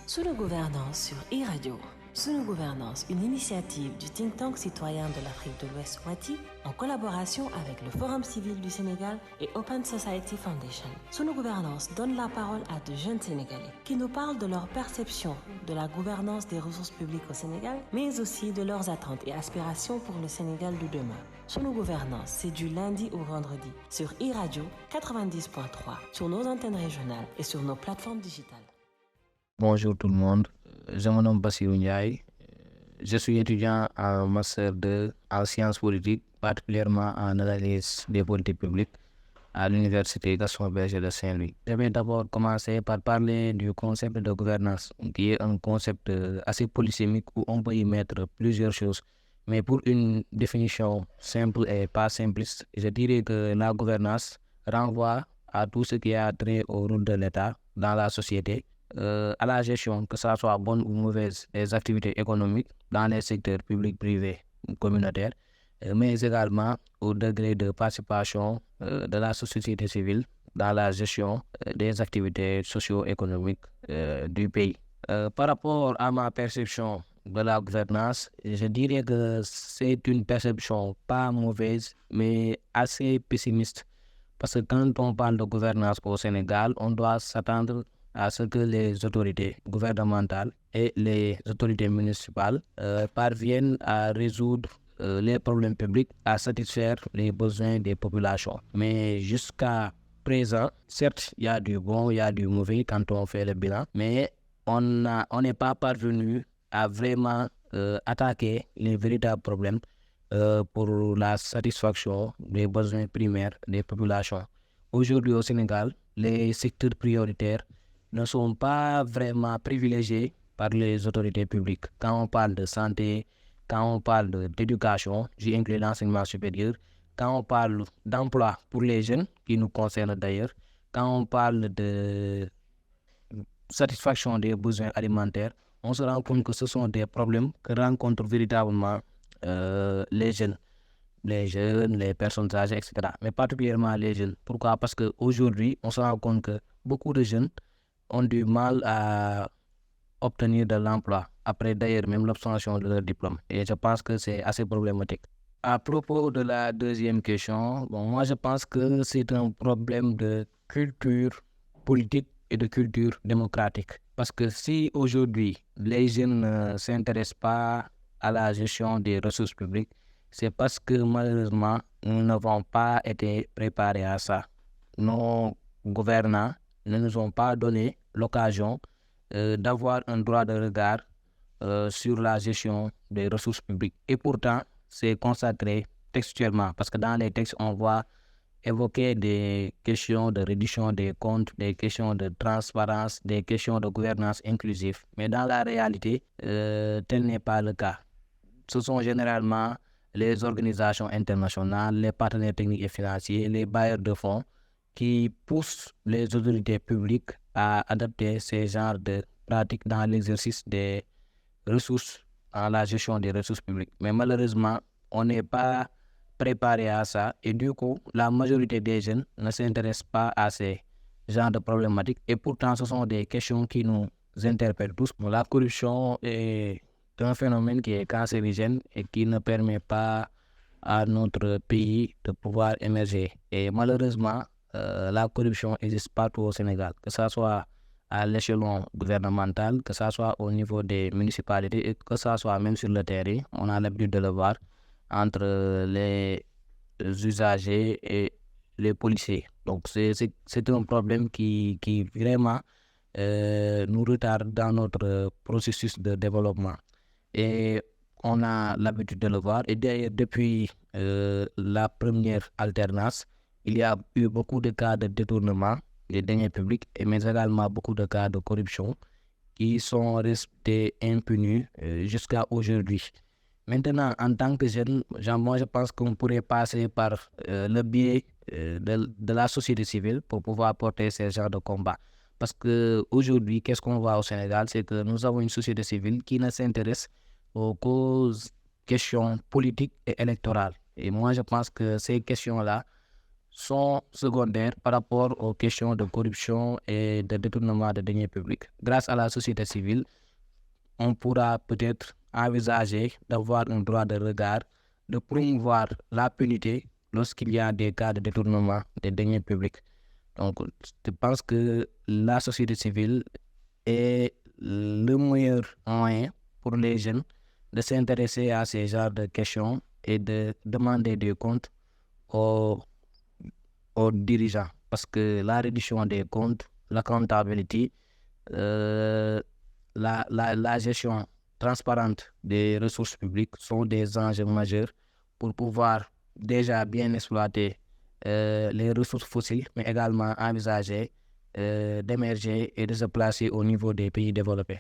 Sous nos gouvernances sur e-Radio. Sous nos gouvernances, une initiative du think tank citoyen de l'Afrique de l'Ouest WATI en collaboration avec le Forum civil du Sénégal et Open Society Foundation. Sous nos gouvernances donne la parole à de jeunes Sénégalais qui nous parlent de leur perception de la gouvernance des ressources publiques au Sénégal, mais aussi de leurs attentes et aspirations pour le Sénégal de demain. Sous nos gouvernances, c'est du lundi au vendredi sur e-Radio 90.3, sur nos antennes régionales et sur nos plateformes digitales. Bonjour tout le monde, je me nomme Bassirou Ndiaye. Je suis étudiant en master 2 en sciences politiques, particulièrement en analyse des politiques publiques à l'université Gaston Berger de Saint-Louis. Je vais d'abord commencer par parler du concept de gouvernance, qui est un concept assez polysémique où on peut y mettre plusieurs choses. Mais pour une définition simple et pas simpliste, je dirais que la gouvernance renvoie à tout ce qui a trait au rôle de l'État dans la société, à la gestion, que ça soit bonne ou mauvaise, des activités économiques dans les secteurs publics, privés ou communautaires, mais également au degré de participation de la société civile dans la gestion des activités socio-économiques du pays. Par rapport à ma perception de la gouvernance, je dirais que c'est une perception pas mauvaise, mais assez pessimiste. Parce que quand on parle de gouvernance au Sénégal, on doit s'attendre à ce que les autorités gouvernementales et les autorités municipales parviennent à résoudre les problèmes publics, à satisfaire les besoins des populations. Mais jusqu'à présent, certes, il y a du bon, il y a du mauvais quand on fait le bilan, mais on n'est pas parvenu à vraiment attaquer les véritables problèmes pour la satisfaction des besoins primaires des populations. Aujourd'hui au Sénégal, les secteurs prioritaires ne sont pas vraiment privilégiés par les autorités publiques. Quand on parle de santé, quand on parle d'éducation, j'y inclus l'enseignement supérieur, quand on parle d'emploi pour les jeunes, qui nous concerne d'ailleurs, quand on parle de satisfaction des besoins alimentaires, on se rend compte que ce sont des problèmes que rencontrent véritablement les jeunes, les personnes âgées, etc. Mais particulièrement les jeunes. Pourquoi? Parce qu'aujourd'hui, on se rend compte que beaucoup de jeunes ont du mal à obtenir de l'emploi, après d'ailleurs même l'obtention de leur diplôme. Et je pense que c'est assez problématique. À propos de la deuxième question, moi je pense que c'est un problème de culture politique et de culture démocratique. Parce que si aujourd'hui les jeunes ne s'intéressent pas à la gestion des ressources publiques, c'est parce que malheureusement nous n'avons pas été préparés à ça. Nos gouvernants ne nous ont pas donné l'occasion d'avoir un droit de regard sur la gestion des ressources publiques. Et pourtant, c'est consacré textuellement, parce que dans les textes, on voit évoquer des questions de réduction des comptes, des questions de transparence, des questions de gouvernance inclusive. Mais dans la réalité, tel n'est pas le cas. Ce sont généralement les organisations internationales, les partenaires techniques et financiers, les bailleurs de fonds qui poussent les autorités publiques à adapter ces genres de pratiques dans l'exercice des ressources, à la gestion des ressources publiques. Mais malheureusement, on n'est pas préparé à ça et du coup, la majorité des jeunes ne s'intéressent pas à ces genres de problématiques et pourtant, ce sont des questions qui nous interpellent tous. La corruption est un phénomène qui est cancérigène et qui ne permet pas à notre pays de pouvoir émerger. Et malheureusement, la corruption existe partout au Sénégal, que ce soit à l'échelon gouvernemental, que ce soit au niveau des municipalités et que ce soit même sur le terrain. On a l'habitude de le voir entre les usagers et les policiers. Donc c'est un problème qui vraiment nous retarde dans notre processus de développement. Et on a l'habitude de le voir. Et d'ailleurs, depuis la première alternance, il y a eu beaucoup de cas de détournement des deniers publics, mais également beaucoup de cas de corruption qui sont restés impunis jusqu'à aujourd'hui. Maintenant, en tant que jeune, moi je pense qu'on pourrait passer par le biais de la société civile pour pouvoir porter ce genre de combat. Parce qu'aujourd'hui, qu'est-ce qu'on voit au Sénégal? C'est que nous avons une société civile qui ne s'intéresse aux causes, questions politiques et électorales. Et moi, je pense que ces questions-là sont secondaires par rapport aux questions de corruption et de détournement de deniers publics. Grâce à la société civile, on pourra peut-être envisager d'avoir un droit de regard, de promouvoir la punité lorsqu'il y a des cas de détournement des deniers publics. Donc, je pense que la société civile est le meilleur moyen pour les jeunes de s'intéresser à ces genres de questions et de demander des comptes aux dirigeants. Parce que la reddition des comptes, l'accountability, la gestion transparente des ressources publiques sont des enjeux majeurs pour pouvoir déjà bien exploiter les ressources fossiles, mais également envisager d'émerger et de se placer au niveau des pays développés.